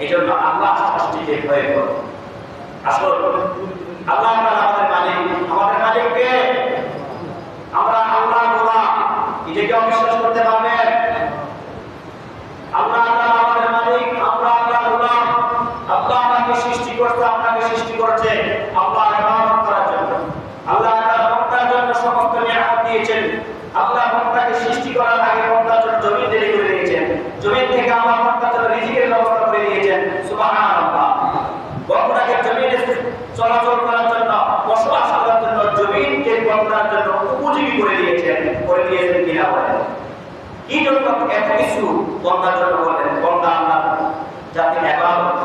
এই জন্য আল্লাহ সৃষ্টিকে ভয় করো। আসল আল্লাহ আমাদের মালিক, আমাদের মালিককে আমরা আল্লাহ গোলাম, এটাকে অবিশ্বাস করতে পারবেন? আল্লাহ আমাদের মালিক, আমরা আল্লাহ গোলাম। আল্লাহ আমাকে সৃষ্টি করতে, আপনাকে সৃষ্টি করেছে আল্লাহ ইবাদত করার জন্য। আল্লাহ বান্দার জন্য সমস্ত নিয়ামত দিয়েছেন। আল্লাহ বান্দাকে সৃষ্টি করার আগে বান্দার জন্য জমিন তৈরি করে দিয়েছেন। জমিন থেকে আল্লাহ বান্দার জন্য রিজিকের ব্যবস্থা করে দিয়েছেন। সুবহানাল্লাহ। বান্দাকে জমিনে চলাচল করার জন্য, বসবাস করার জন্য জমিনকে বান্দার জন্য উপযোগী করে দিয়েছেন কিনা বলেন? এই জন্য এত কিছু বান্দার জন্য বলেন। বান্দা আল্লাহ যাতে ইবাদত,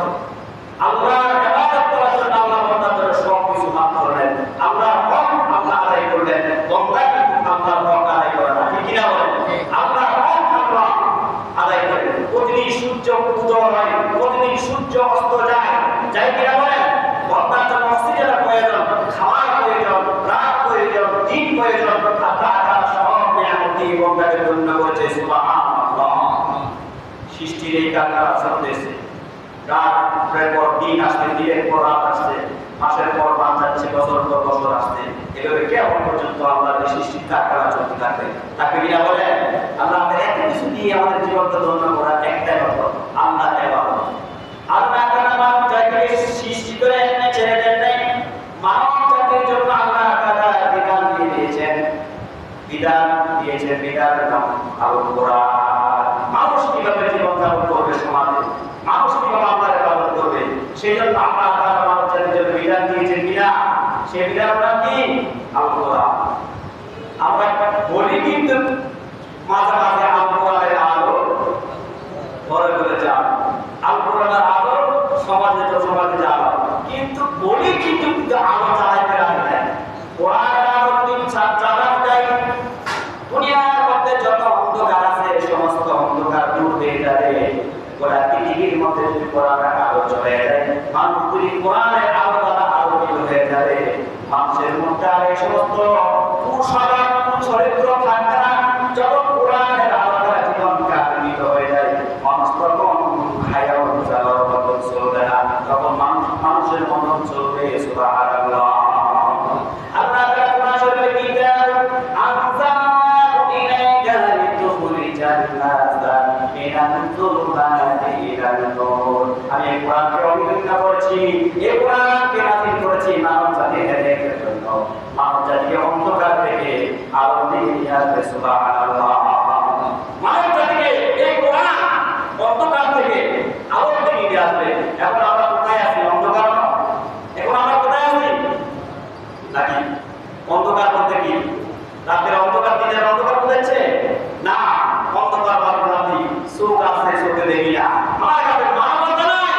আল্লাহর ইবাদত করার জন্য আল্লাহ বান্দার জন্য সব কিছু মাফ করলেন। আল্লাহর হক আল্লাহ আদায় করলেন। বান্দা কিন্তু আল্লাহর হক আদায় করে না, ঠিক কিনা বলেন? আল্লাহর হক আল্লাহ আদায় করেন। প্রতিদিন সূর্য উদয় হয়, প্রতিদিন সূর্য অস্ত যায়, যাই কিনা বলেন? বান্দার জন্য অক্সিজেনের প্রয়োজন, খাওয়ার প্রয়োজন, রাত প্রয়োজন, দিন প্রয়োজন। আল্লাহ সব নিয়ামত দিয়ে বান্দাকে ধন্য করেছে। সুবহানাল্লাহ। সৃষ্টির এই কারখানা চলতেছে। রাতের পর দিন আসছে, দিনের পর রাত আসছে, মাসের পর মাস যাচ্ছে, বছর পর বছর আসছে। এভাবে কেমন পর্যন্ত আল্লাহর সৃষ্টির কারখানা চলতে থাকবে? তাকে বিনা বলে আল্লাহ এত কিছু দিয়ে আমাদের জীবনকে ধন্য করার একটাই কথা, আল্লাহ ইবাদত। আল্লাহ তাআলা মানব জাতিকে সৃষ্টি করে ছেড়ে দেন নাই। মানব জাতির জন্য আল্লাহ তাআলা বিধান দিয়ে দিয়েছেন। বিধানের নাম আল কোরআন। মানুষ কিভাবে জীবন যাপন করবে সমাজে, মানুষ কিভাবে আল্লাহর ইবাদত করবে, সেই জন্য আল্লাহ তাআলা মানব জাতির জন্য বিধান দিয়েছেন কিনা? সেই বিধানটা কি? আল কোরআন। আমরা বলি কিন্তু মাঝে মাঝে আল কোরআনের আলো ঘরে ঘরে যাও, আল কোরআনের আলো সমাজে যাও, কিন্তু বলি কিন্তু আলো জ্বালাইতে রাখে না। কোরআনের আলো যদি জ্বালানো যায়, দুনিয়ার মধ্যে যত অন্ধকার আছে সমস্ত অন্ধকার দূর হয়ে যাবে। গোটা পৃথিবীর মধ্যে যদি কোরআনের আলো জ্বলে যায়, মানুষ যদি কোরআনের আলো দ্বারা আলোকিত হয়ে যাবে, মানুষের মধ্যে আর এই সমস্ত কুসংস্কার, কুচরিত্র থাকবে না। যখন কোরআনের আলো দ্বারা জীবন কার্যিত হয়ে যায়, মানুষ তখন খায়াও জ্বালাও বদল চলবে না, তখন মানুষের মন চলবে। সুবহানাল্লাহ। আল্লাহ তাআলা কোরআন শরীফে কিতাব আনজালনাহু ইলাইকা লিতুখরিজান নাসা মিনাল যুলমাতি ইলান নূর। আমি এই কোরআনকে অবতীর্ণ করেছি, এই কোরআনকে নাযিল করেছি মানব জাতির হেদায়েতের জন্য, মানব জাতিকে অন্ধকার থেকে আলোর দিকে নিয়ে আসবে। সুবহানাল্লাহ। মানব জাতিকে এই কোরআন অন্ধকার থেকে আলোর দিকে নিয়ে আসবে। এখন আমরা কোথায় আছি? অন্ধকার। এখন আমরা কোথায় আছি? নাকি অন্ধকার বলতে কি রাতের অন্ধকার, দিনের অন্ধকার বোঝাচ্ছে না? অন্ধকার বাতি চোখ আছে, চোখে দেখি না। আমার কাছে মানবতা নাই,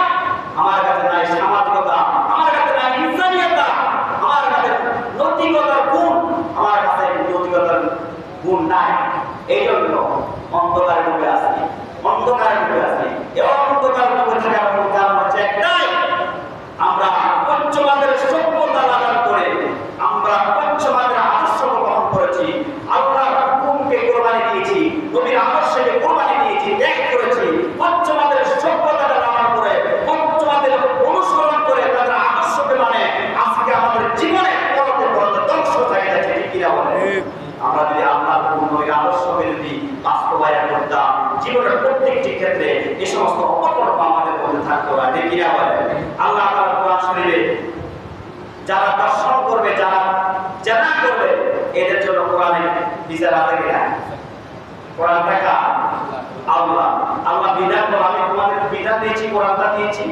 আমার কাছে নাই সামাজিকতা, আমার কাছে নাই ইনসানিয়তা, আমার কাছে নৈতিকতার গুণ, আমার কাছে নৈতিকতার গুণ নাই। এই জন্য অন্ধকারে ডুবে আছি, অন্ধকারে ডুবে আছি। এই অন্ধকারে ডুবে থাকার কারণ হচ্ছে একটাই, আমরা পঞ্চমাদের সভ্যতা লালন করে, আমরা পঞ্চমাদের আদর্শ গ্রহণ করেছি, আল্লাহর হুকুমকে কোরবানি দিয়েছি, নবীর আদর্শকে কোরবানি দিয়েছি, ত্যাগ করেছি। পঞ্চমাদের সভ্যতাটা লালন করে, পঞ্চমাদের অনুসরণ করে, তাদের আদর্শকে মানে আজকে আমাদের জীবনে পরতে পরতে ধ্বংস হয়ে যাচ্ছে। ঠিক কিনা বলে? আমরা যদি আল্লাহর হুকুম, নবীর আদর্শকে যদি বাস্তবায়ন করতাম, জীবনের প্রত্যেকটি ক্ষেত্রে এই সমস্ত অপকর্ম আমাদের মধ্যে থাকতো না। ঠিক কিনা বলে? আল্লাহ তাআলা কোরআন শরীফে যারা দর্শন করবে, যারা জানা করবে, এদের জন্য কোরআনের বিচার আছে কিনা? কোরআন দেখা আল্লাহ আল্লাহ বিধান করে, আমি তোমাদের বিধান দিয়েছি, কোরআনটা দিয়েছি,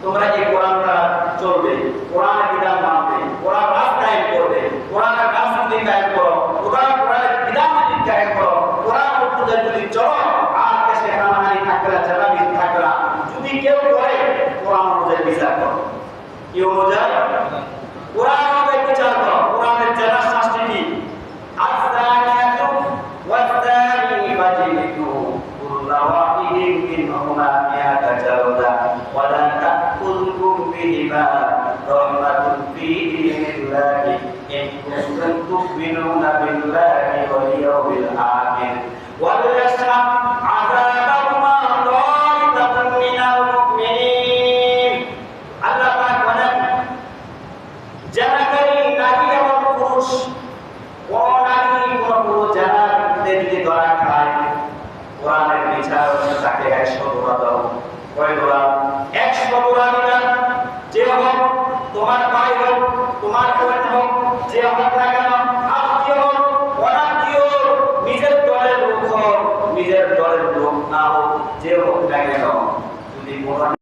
তোমরা এই কোরআনটা চলবে, কোরআনের বিধান মানবে, কোরআন রাস্তায় করবে, কোরআনের রাস্তা কায়েম করো, কোরআনের বিধান যদি কায়েম করো, কোরআন অনুযায়ী যদি চলো, আর দেশে হানাহানি থাকবে না, জানাবি থাকবে না। যদি কেউ করে কোরআন অনুযায়ী বিচার করো, কি অনুযায়ী? কোরআন অনুযায়ী বিচার করো। কোরআনের জানার শাস্তি কি? আস-সানিয়াতু ওয়াস-সানি ফাজলিদু কুল্লা ওয়াহিদিন মিনহুমা মিআতা জালদা ওয়া লা তাকুলকুম বিহিমা রাহমাতুন ফি দীনিল্লাহি ইন কুনতুম তু'মিনুনা বিল্লাহি ওয়াল ইয়াউমিল আখির ওয়া লা ইয়াশহা আযাবাহুমা তা'ifatun মিনাল মু'মিনিন কোরআন